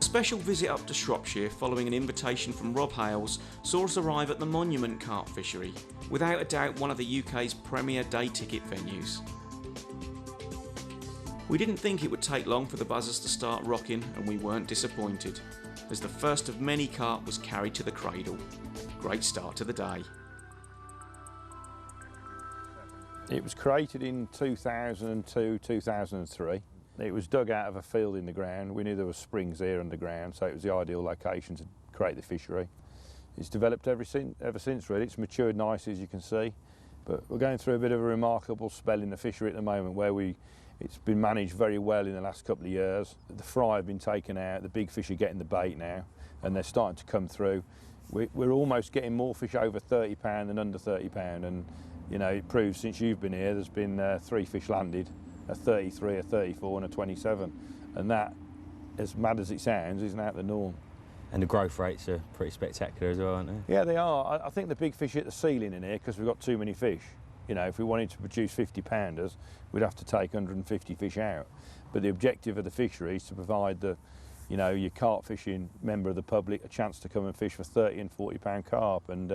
special visit up to Shropshire following an invitation from Rob Hales saw us arrive at the Monument Carp Fishery, without a doubt one of the UK's premier day ticket venues. We didn't think it would take long for the buzzers to start rocking, and we weren't disappointed, as the first of many carp was carried to the cradle. Great start to the day. It was created in 2002, 2003. It was dug out of a field in the ground. We knew there were springs here underground, so it was the ideal location to create the fishery. It's developed ever since really. It's matured nicely, as you can see, but we're going through a bit of a remarkable spell in the fishery at the moment where it's been managed very well in the last couple of years. The fry have been taken out, the big fish are getting the bait now, and they're starting to come through. We're almost getting more fish over £30 than under £30, and you know, it proves since you've been here there's been 3 fish landed, a 33, a 34 and a 27, and that, as mad as it sounds, isn't out the norm. And the growth rates are pretty spectacular as well, aren't they? Yeah, they are. I think the big fish hit the ceiling in here because we've got too many fish. You know, if we wanted to produce 50-pounders, we'd have to take 150 fish out. But the objective of the fishery is to provide the, you know, your carp fishing member of the public a chance to come and fish for 30 and 40-pound carp. And,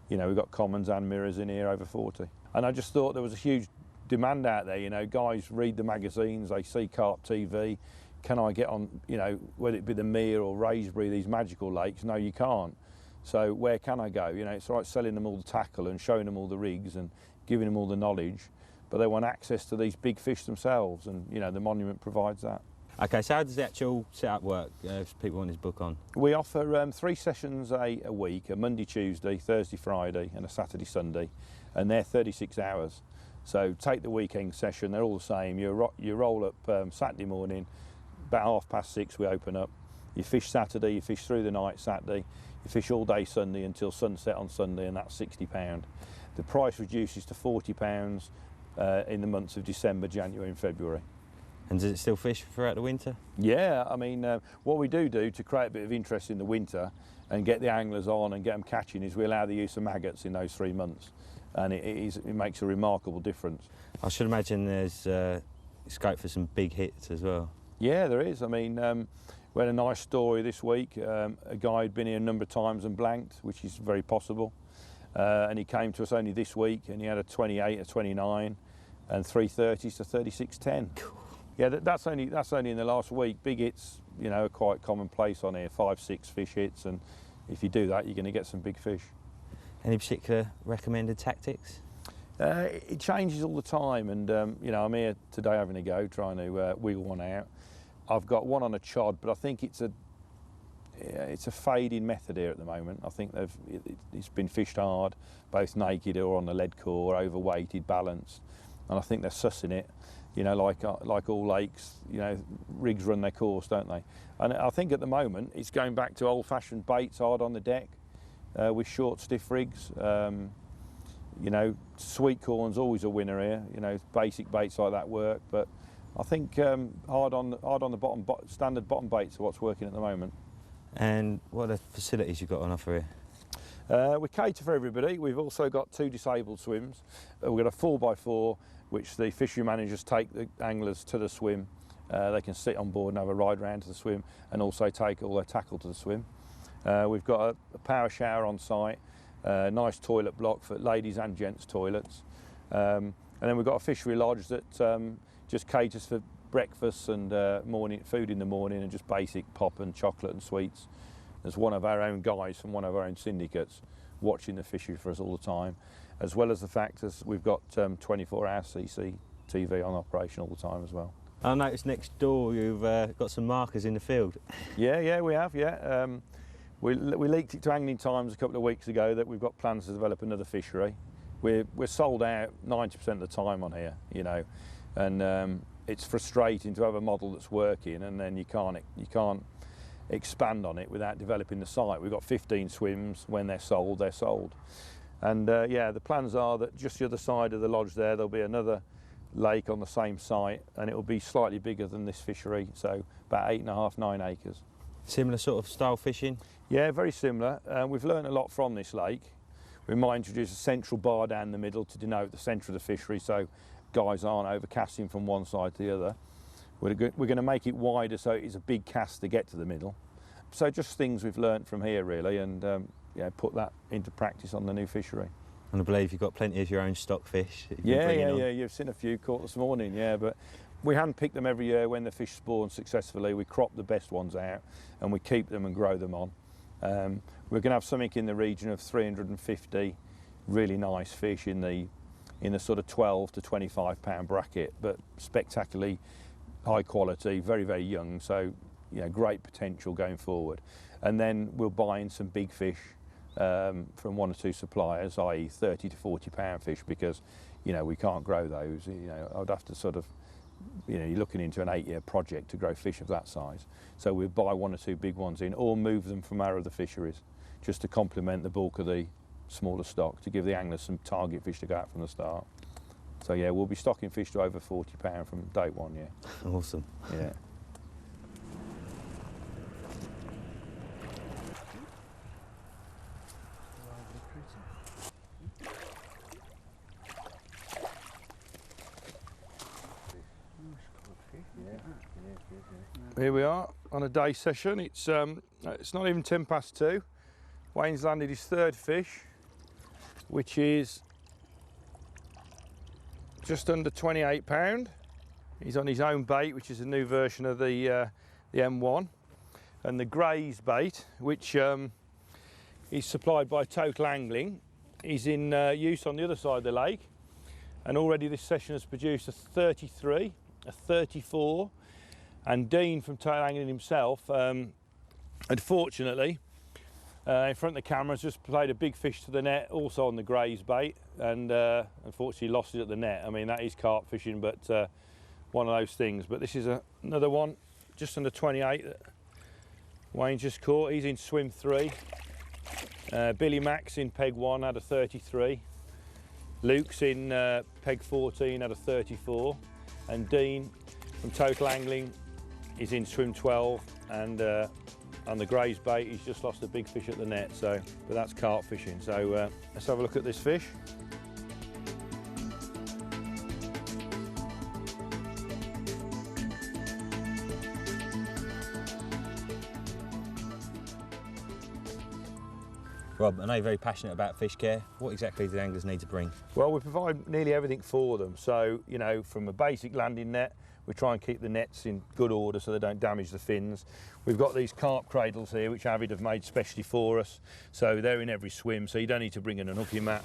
you know, we've got commons and mirrors in here over 40. And I just thought there was a huge demand out there. You know, guys read the magazines, they see Carp TV. Can I get on, you know, whether it be the Mere or Raisbury, these magical lakes? No, you can't. So where can I go? You know, it's like selling them all the tackle and showing them all the rigs and giving them all the knowledge, but they want access to these big fish themselves, and you know, the Monument provides that. Okay, so how does the actual setup work if people want this book on? We offer 3 sessions a week, a Monday, Tuesday, Thursday, Friday and a Saturday, Sunday, and they're 36 hours. So take the weekend session, they're all the same. You roll up Saturday morning, about 6:30 we open up. You fish Saturday, you fish through the night Saturday, you fish all day Sunday until sunset on Sunday, and that's £60. The price reduces to £40 in the months of December, January and February. And does it still fish throughout the winter? Yeah, I mean, what we do to create a bit of interest in the winter and get the anglers on and get them catching is we allow the use of maggots in those 3 months, and it makes a remarkable difference. I should imagine there's scope for some big hits as well. Yeah, there is. I mean, we had a nice story this week. A guy had been here a number of times and blanked, which is very possible. And he came to us only this week, and he had a 28, a 29, and 330s to 36.10. Yeah, that's only in the last week. Big hits, you know, are quite commonplace on here. 5, 6 fish hits, and if you do that, you're going to get some big fish. Any particular recommended tactics? It changes all the time, and you know, I'm here today having a go, trying to wiggle one out. I've got one on a chod, but I think it's a fading method here at the moment. I think it's been fished hard, both naked or on the lead core, overweighted, balanced, and I think they're sussing it. You know, like all lakes, you know, rigs run their course, don't they? And I think at the moment it's going back to old-fashioned baits hard on the deck with short, stiff rigs. You know, sweet corn's always a winner here. You know, basic baits like that work, but I think hard on the bottom, standard bottom baits are what's working at the moment. And what are the facilities you've got on offer here? We cater for everybody. We've also got 2 disabled swims. We've got a 4x4, which the fishery managers take the anglers to the swim. They can sit on board and have a ride round to the swim, and also take all their tackle to the swim. We've got a power shower on site, a nice toilet block for ladies and gents toilets. And then we've got a fishery lodge that just caters for breakfast and morning food in the morning, and just basic pop and chocolate and sweets. There's one of our own guys from one of our own syndicates watching the fishery for us all the time, as well as the fact that we've got 24-hour CCTV on operation all the time as well. I noticed next door you've got some markers in the field. Yeah, we have, yeah. We leaked it to Angling Times a couple of weeks ago that we've got plans to develop another fishery. We're sold out 90% of the time on here, you know, and it's frustrating to have a model that's working and then you can't expand on it without developing the site. We've got 15 swims. When they're sold, they're sold. And yeah, the plans are that just the other side of the lodge there'll be another lake on the same site, and it'll be slightly bigger than this fishery, so about 8.5, 9 acres. Similar sort of style fishing? Yeah, very similar. We've learned a lot from this lake. We might introduce a central bar down the middle to denote the centre of the fishery, so guys aren't overcasting from one side to the other. We're going to make it wider so it's a big cast to get to the middle. So just things we've learnt from here really, and yeah, put that into practice on the new fishery. And I believe you've got plenty of your own stock fish that you've been Yeah, bringing yeah, on. yeah. You've seen a few caught this morning, yeah, but we handpick them every year when the fish spawn successfully. We crop the best ones out and we keep them and grow them on. We're going to have something in the region of 350 really nice fish in the sort of 12 to 25 pound bracket, but spectacularly high quality, very, very young, so you know, great potential going forward. And then we'll buy in some big fish from one or two suppliers, i.e. 30 to 40 pound fish, because you know, we can't grow those. You know, I'd have to sort of, you know, you're looking into an 8-year project to grow fish of that size. So we'll buy one or two big ones in, or move them from our other fisheries, just to complement the bulk of the smaller stock, to give the anglers some target fish to go out from the start. So yeah, we'll be stocking fish to over 40 pound from day one, yeah. Awesome. Yeah. Here we are on a day session. It's not even 10 past 2. Wayne's landed his third fish, which is just under 28 pound. He's on his own bait, which is a new version of the M1, and the Grays bait, which is supplied by Total Angling, is in use on the other side of the lake, and already this session has produced a 33, a 34, and Dean from Total Angling himself, unfortunately, in front of the camera, has just played a big fish to the net, also on the Grays bait, and unfortunately lost it at the net. I mean, that is carp fishing, but one of those things. But this is another one, just under 28, that Wayne just caught. He's in swim 3. Billy Max in peg 1 had a 33. Luke's in peg 14 had a 34. And Dean from Total Angling is in swim 12, and on the Grays bait he's just lost a big fish at the net, so, but that's carp fishing. So let's have a look at this fish. Rob, I know you're very passionate about fish care. What exactly do the anglers need to bring? Well, we provide nearly everything for them. So, you know, from a basic landing net, we try and keep the nets in good order so they don't damage the fins. We've got these carp cradles here, which Avid have made specially for us. So they're in every swim, so you don't need to bring in an hooking mat.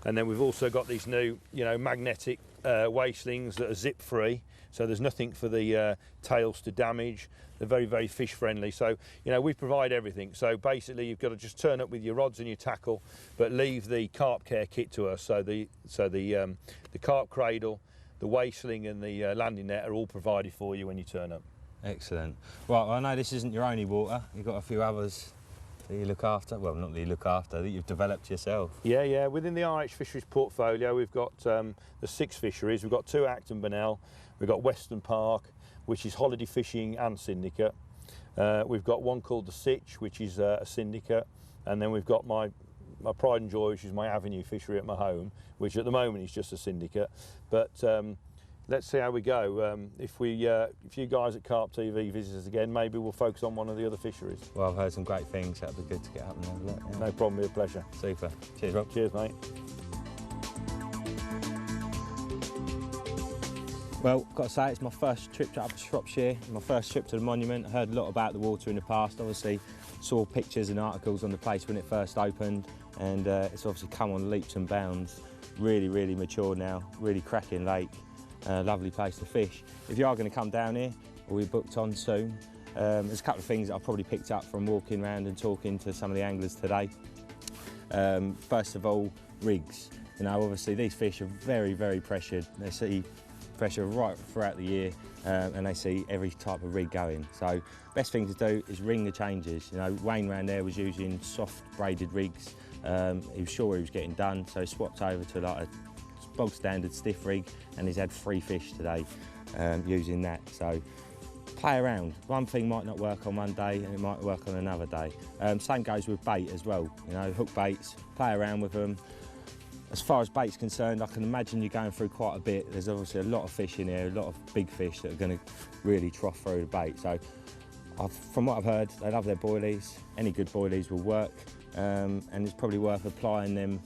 And then we've also got these new, you know, magnetic waistslings that are zip free. So there's nothing for the tails to damage. They're very, very fish friendly. So, you know, we provide everything. So basically you've got to just turn up with your rods and your tackle, but leave the carp care kit to us. So the carp cradle, the waistling and the landing net are all provided for you when you turn up. Excellent. Well, I know this isn't your only water. You've got a few others that you look after. Well, not that you look after, that you've developed yourself. Yeah, yeah. Within the RH Fisheries portfolio, we've got the 6 fisheries. We've got 2 Acton Burnell. We've got Western Park, which is holiday fishing and syndicate. We've got one called the Sitch, which is a syndicate. And then we've got my pride and joy, which is my avenue fishery at my home, which at the moment is just a syndicate. But let's see how we go. If you guys at Carp TV visit us again, maybe we'll focus on one of the other fisheries. Well, I've heard some great things. That'd be good to get up and have a look. Yeah. No problem, be a pleasure. Super. Cheers, Rob. Cheers, mate. Well, got to say, it's my first trip to Upper Shropshire, my first trip to the monument. I heard a lot about the water in the past, obviously saw pictures and articles on the place when it first opened, and it's obviously come on leaps and bounds. Really, really mature now, really cracking lake, lovely place to fish. If you are going to come down here, or we're booked on soon, there's a couple of things that I've probably picked up from walking around and talking to some of the anglers today. First of all, rigs. You know, obviously these fish are very, very pressured. They see pressure right throughout the year, and they see every type of rig going. So best thing to do is ring the changes. You know, Wayne round there was using soft braided rigs. He was sure he was getting done, so he swapped over to like a bog standard stiff rig, and he's had 3 fish today using that. So play around. One thing might not work on one day and it might work on another day. Same goes with bait as well. You know, hook baits, play around with them. As far as bait's concerned, I can imagine you're going through quite a bit. There's obviously a lot of fish in here, a lot of big fish that are going to really trough through the bait. So from what I've heard, they love their boilies. Any good boilies will work, and it's probably worth applying them,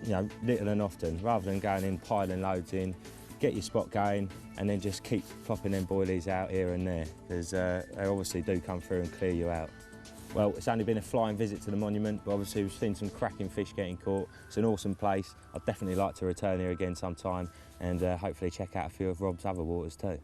you know, little and often, rather than going in, piling loads in. Get your spot going, and then just keep plopping them boilies out here and there, because they obviously do come through and clear you out. Well, it's only been a flying visit to the monument, but obviously we've seen some cracking fish getting caught. It's an awesome place. I'd definitely like to return here again sometime and hopefully check out a few of Rob's other waters too.